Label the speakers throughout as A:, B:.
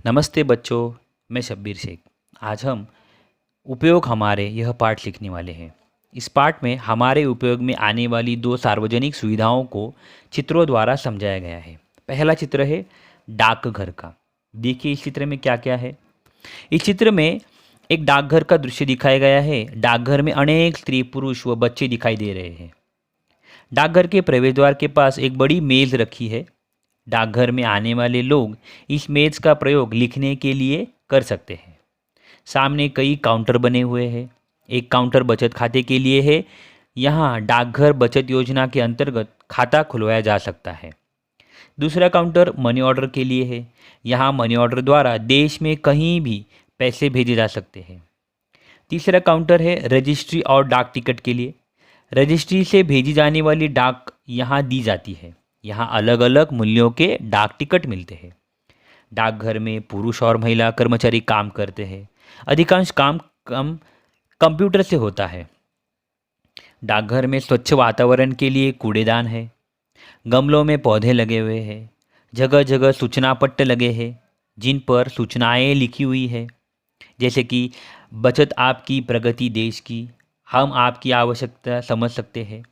A: नमस्ते बच्चों, मैं शब्बीर शेख। आज हम उपयोग हमारे यह पाठ सीखने वाले हैं। इस पाठ में हमारे उपयोग में आने वाली दो सार्वजनिक सुविधाओं को चित्रों द्वारा समझाया गया है। पहला चित्र है डाकघर का। देखिए इस चित्र में क्या क्या है। इस चित्र में एक डाकघर का दृश्य दिखाया गया है। डाकघर में अनेक स्त्री पुरुष व बच्चे दिखाई दे रहे हैं। डाकघर के प्रवेश द्वार के पास एक बड़ी मेज़ रखी है। डाकघर में आने वाले लोग इस मेज का प्रयोग लिखने के लिए कर सकते हैं। सामने कई काउंटर बने हुए हैं। एक काउंटर बचत खाते के लिए है। यहाँ डाकघर बचत योजना के अंतर्गत खाता खुलवाया जा सकता है। दूसरा काउंटर मनी ऑर्डर के लिए है। यहाँ मनी ऑर्डर द्वारा देश में कहीं भी पैसे भेजे जा सकते हैं। तीसरा काउंटर है रजिस्ट्री और डाक टिकट के लिए। रजिस्ट्री से भेजी जाने वाली डाक यहाँ दी जाती है। यहाँ अलग अलग मूल्यों के डाक टिकट मिलते हैं। डाकघर में पुरुष और महिला कर्मचारी काम करते हैं। अधिकांश काम कंप्यूटर से होता है। डाकघर में स्वच्छ वातावरण के लिए कूड़ेदान है। गमलों में पौधे लगे हुए हैं। जगह जगह सूचना पट्ट लगे हैं जिन पर सूचनाएं लिखी हुई है, जैसे कि बचत आपकी प्रगति देश की, हम आपकी आवश्यकता समझ सकते हैं।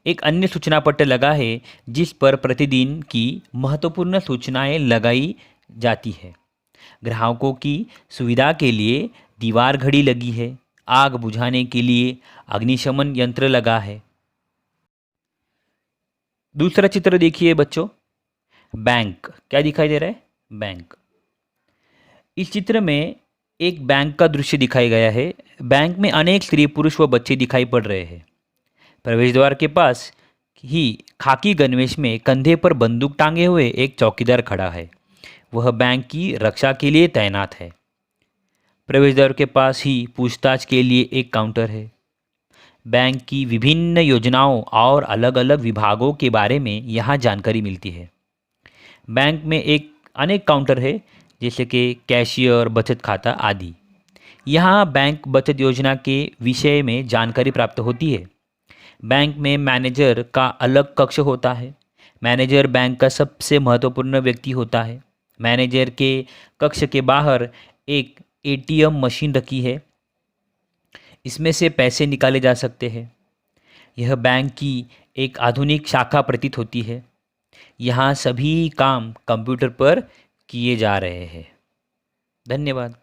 A: एक अन्य सूचना पट्ट लगा है जिस पर प्रतिदिन की महत्वपूर्ण सूचनाएं लगाई जाती है। ग्राहकों की सुविधा के लिए दीवार घड़ी लगी है। आग बुझाने के लिए अग्निशमन यंत्र लगा है। दूसरा चित्र देखिए बच्चों, बैंक। क्या दिखाई दे रहा है? बैंक। इस चित्र में एक बैंक का दृश्य दिखाया गया है। बैंक में अनेक स्त्री पुरुष व बच्चे दिखाई पड़ रहे हैं। प्रवेश द्वार के पास ही खाकी गणवेश में कंधे पर बंदूक टांगे हुए एक चौकीदार खड़ा है। वह बैंक की रक्षा के लिए तैनात है। प्रवेश द्वार के पास ही पूछताछ के लिए एक काउंटर है। बैंक की विभिन्न योजनाओं और अलग अलग विभागों के बारे में यहाँ जानकारी मिलती है। बैंक में अनेक काउंटर है, जैसे कि कैशियर, बचत खाता आदि। यहाँ बैंक बचत योजना के विषय में जानकारी प्राप्त होती है। बैंक में मैनेजर का अलग कक्ष होता है। मैनेजर बैंक का सबसे महत्वपूर्ण व्यक्ति होता है। मैनेजर के कक्ष के बाहर एक एटीएम मशीन रखी है। इसमें से पैसे निकाले जा सकते हैं। यह बैंक की एक आधुनिक शाखा प्रतीत होती है। यहाँ सभी काम कंप्यूटर पर किए जा रहे हैं। धन्यवाद।